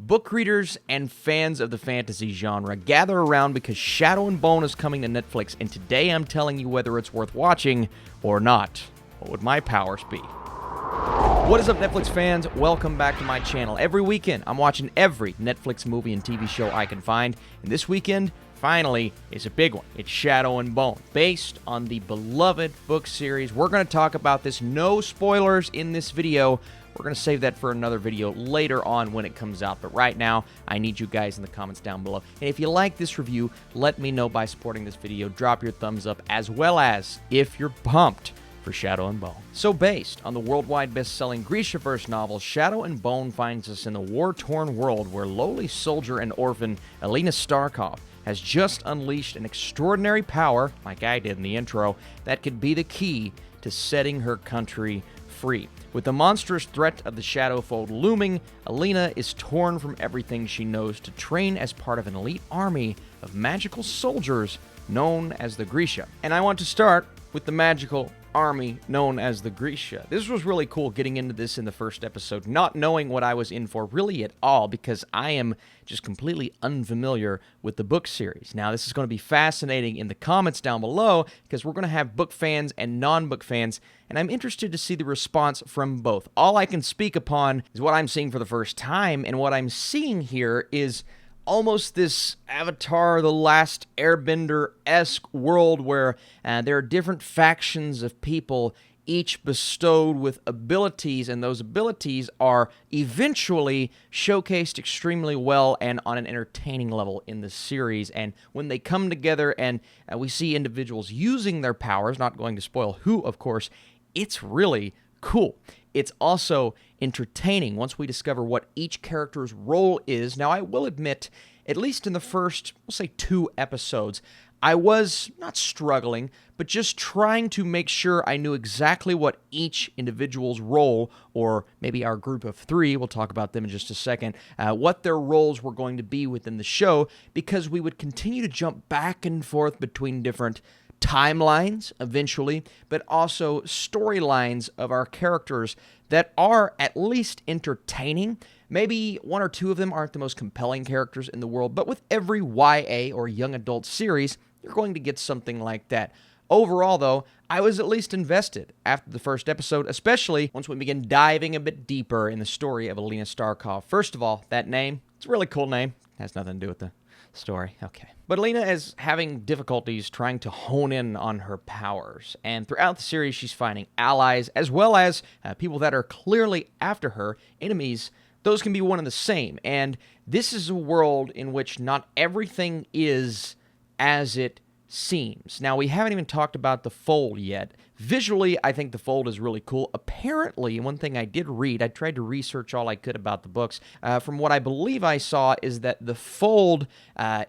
Book readers and fans of the fantasy genre, gather around because Shadow and Bone is coming to Netflix, and today I'm telling you whether it's worth watching or not. What would my powers be? What is up, Netflix fans? Welcome back to my channel. Every weekend, I'm watching every Netflix movie and TV show I can find, and this weekend, finally, is a big one. It's Shadow and Bone, based on the beloved book series. We're going to talk about this. No spoilers in this video. We're going to save that for another video later on when it comes out. But right now, I need you guys in the comments down below. And if you like this review, let me know by supporting this video. Drop your thumbs up, as well as if you're pumped for Shadow and Bone. So based on the worldwide best-selling Grishaverse novel, Shadow and Bone finds us in the war-torn world where lowly soldier and orphan Alina Starkov has just unleashed an extraordinary power, like I did in the intro, that could be the key to setting her country free. With the monstrous threat of the Shadowfold looming, Alina is torn from everything she knows to train as part of an elite army of magical soldiers known as the Grisha. And I want to start with the magical army known as the Grisha. This was really cool getting into this in the first episode, not knowing what I was in for really at all, because I am just completely unfamiliar with the book series. Now, this is going to be fascinating in the comments down below, because we're going to have book fans and non-book fans, and I'm interested to see the response from both. All I can speak upon is what I'm seeing for the first time, and what I'm seeing here is almost this Avatar The Last Airbender-esque world where there are different factions of people, each bestowed with abilities, and those abilities are eventually showcased extremely well and on an entertaining level in the series. And when they come together and we see individuals using their powers, not going to spoil who, of course, it's really cool. It's also entertaining once we discover what each character's role is. Now, I will admit, at least in the first, we'll say 2 episodes, I was not struggling, but just trying to make sure I knew exactly what each individual's role, or maybe our group of 3, we'll talk about them in just a second, what their roles were going to be within the show, because we would continue to jump back and forth between different timelines eventually, but also storylines of our characters that are at least entertaining. Maybe 1 or 2 of them aren't the most compelling characters in the world, but with every YA or young adult series, you're going to get something like that. Overall, though, I was at least invested after the first episode, especially once we begin diving a bit deeper in the story of Alina Starkov. First of all, that name, it's a really cool name. It has nothing to do with the story. Okay. But Alina is having difficulties trying to hone in on her powers, and throughout the series she's finding allies as well as people that are clearly after her, enemies. Those can be one and the same, and this is a world in which not everything is as it seems. Now, we haven't even talked about the Fold yet. Visually, I think the Fold is really cool. Apparently, one thing I did read, I tried to research all I could about the books. From what I believe I saw is that the Fold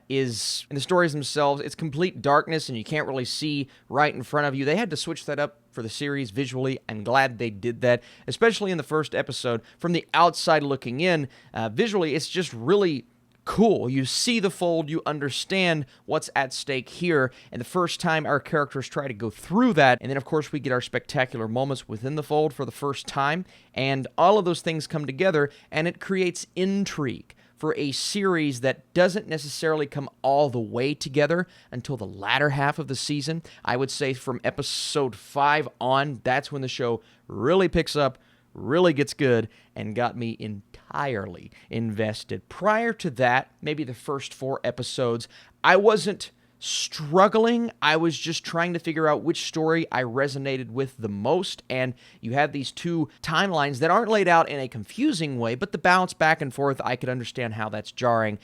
is, in the stories themselves, it's complete darkness and you can't really see right in front of you. They had to switch that up for the series visually. I'm glad they did that, especially in the first episode. From the outside looking in, visually, it's just really cool. You see the Fold, you understand what's at stake here, and the first time our characters try to go through that, and then of course we get our spectacular moments within the Fold for the first time, and all of those things come together, and it creates intrigue for a series that doesn't necessarily come all the way together until the latter half of the season. I would say from episode 5 on, that's when the show really picks up, really gets good, and got me entirely invested. Prior to that, maybe the first 4 episodes, I wasn't struggling. I was just trying to figure out which story I resonated with the most, and you have these 2 timelines that aren't laid out in a confusing way, but the bounce back and forth, I could understand how that's jarring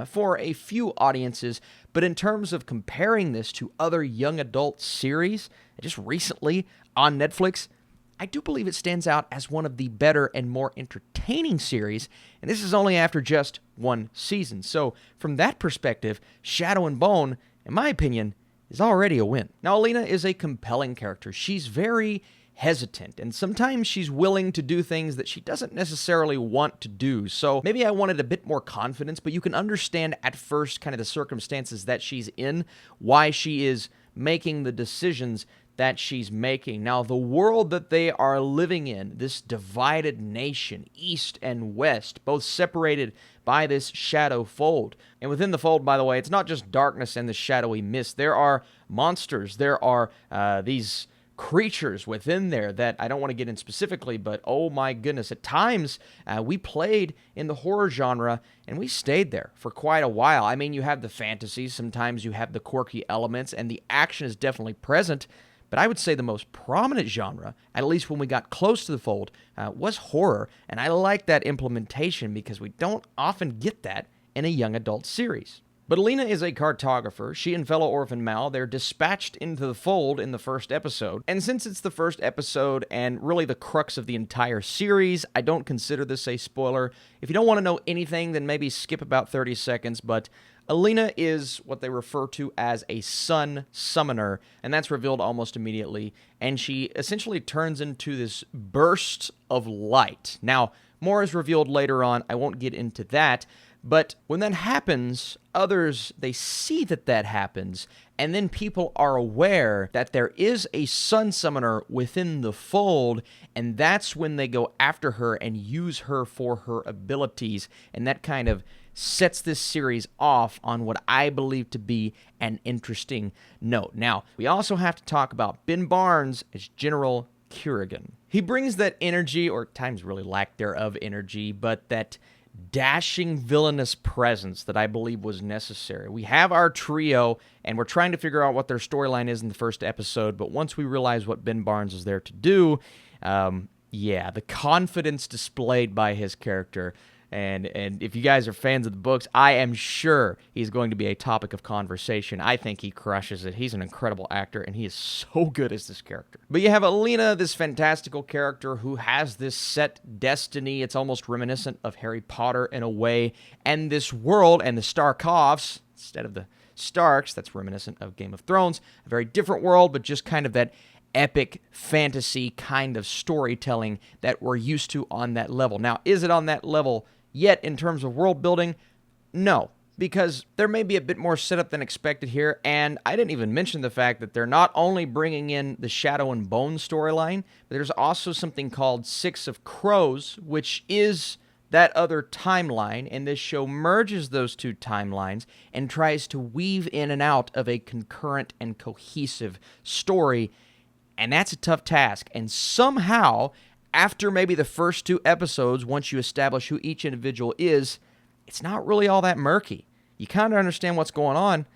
for a few audiences. But in terms of comparing this to other young adult series, just recently on Netflix, I do believe it stands out as one of the better and more entertaining series, and this is only after just 1 season. So from that perspective, Shadow and Bone, in my opinion, is already a win. Now, Alina is a compelling character. She's very hesitant, and sometimes she's willing to do things that she doesn't necessarily want to do. So maybe I wanted a bit more confidence, but you can understand at first kind of the circumstances that she's in, why she is making the decisions that she's making. Now, the world that they are living in, this divided nation, east and west, both separated by this shadow fold. And within the fold, by the way, it's not just darkness and the shadowy mist. There are monsters. There are these creatures within there that I don't want to get in specifically, but oh my goodness, at times we played in the horror genre and we stayed there for quite a while. I mean, you have the fantasy, sometimes you have the quirky elements, and the action is definitely present, but I would say the most prominent genre, at least when we got close to the fold, was horror, and I like that implementation because we don't often get that in a young adult series. But Alina is a cartographer. She and fellow orphan Mal, they're dispatched into the fold in the first episode. And since it's the first episode and really the crux of the entire series, I don't consider this a spoiler. If you don't want to know anything, then maybe skip about 30 seconds. But Alina is what they refer to as a sun summoner, and that's revealed almost immediately. And she essentially turns into this burst of light. Now, more is revealed later on. I won't get into that. But when that happens, others, they see that that happens, and then people are aware that there is a sun summoner within the fold, and that's when they go after her and use her for her abilities, and that kind of sets this series off on what I believe to be an interesting note. Now, we also have to talk about Ben Barnes as General Kirigan. He brings that energy, or at times really lack thereof energy, but that dashing villainous presence that I believe was necessary. We have our trio, and we're trying to figure out what their storyline is in the first episode, but once we realize what Ben Barnes is there to do, the confidence displayed by his character, and if you guys are fans of the books, I am sure he's going to be a topic of conversation. I think he crushes it. He's an incredible actor, and he is so good as this character. But you have Alina, this fantastical character who has this set destiny. It's almost reminiscent of Harry Potter in a way, and this world, and the Starkovs, instead of the Starks, that's reminiscent of Game of Thrones, a very different world, but just kind of that epic fantasy kind of storytelling that we're used to on that level. Now, is it on that level yet in terms of world building? No, because there may be a bit more setup than expected here, and I didn't even mention the fact that they're not only bringing in the Shadow and Bone storyline, but there's also something called Six of Crows, which is that other timeline, and this show merges those two timelines and tries to weave in and out of a concurrent and cohesive story, and that's a tough task, and somehow, after maybe the first two episodes, once you establish who each individual is, it's not really all that murky. You kind of understand what's going on,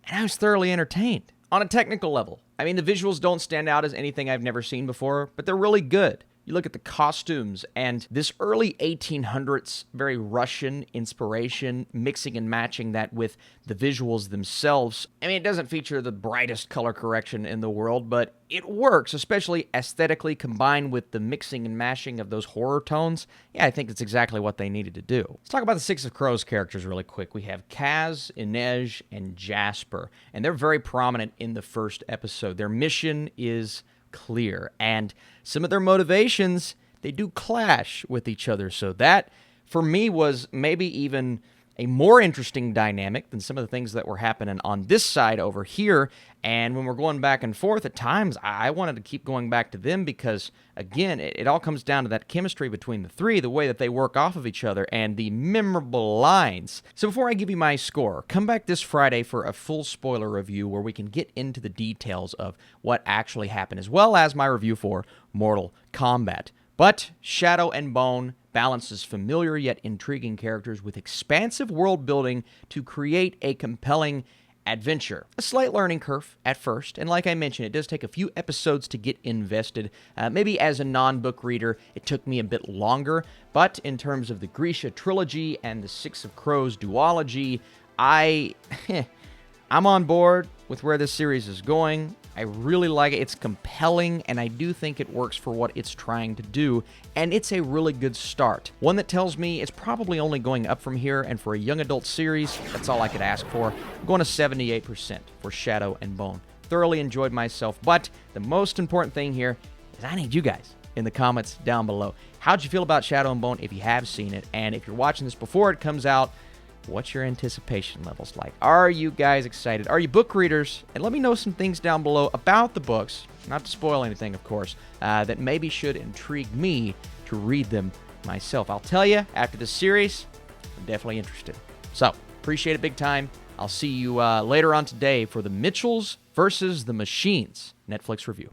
and I was thoroughly entertained. On a technical level, I mean, the visuals don't stand out as anything I've never seen before, but they're really good. You look at the costumes and this early 1800s, very Russian inspiration, mixing and matching that with the visuals themselves. I mean, it doesn't feature the brightest color correction in the world, but it works, especially aesthetically combined with the mixing and mashing of those horror tones. Yeah, I think it's exactly what they needed to do. Let's talk about the Six of Crows characters really quick. We have Kaz, Inej, and Jesper, and they're very prominent in the first episode. Their mission is clear, and some of their motivations, they do clash with each other, so that for me was maybe even a more interesting dynamic than some of the things that were happening on this side over here. And when we're going back and forth at times, I wanted to keep going back to them because, again, it all comes down to that chemistry between the three, the way that they work off of each other, and the memorable lines. So before I give you my score, come back this Friday for a full spoiler review where we can get into the details of what actually happened, as well as my review for Mortal Kombat. But Shadow and Bone balances familiar yet intriguing characters with expansive world building to create a compelling adventure. A slight learning curve at first, and like I mentioned, it does take a few episodes to get invested. Maybe as a non-book reader, it took me a bit longer, but in terms of the Grisha trilogy and the Six of Crows duology, I'm on board with where this series is going. I really like it. It's compelling, and I do think it works for what it's trying to do, and it's a really good start. One that tells me it's probably only going up from here, and for a young adult series, that's all I could ask for. I'm going to 78% for Shadow and Bone. Thoroughly enjoyed myself, but the most important thing here is I need you guys in the comments down below. How'd you feel about Shadow and Bone if you have seen it? And if you're watching this before it comes out, What's your anticipation levels like? Are you guys excited? Are you book readers? And let me know some things down below about the books, not to spoil anything, of course, that maybe should intrigue me to read them myself. I'll tell you, after this series, I'm definitely interested. So, appreciate it big time. I'll see you later on today for the Mitchells versus the Machines Netflix review.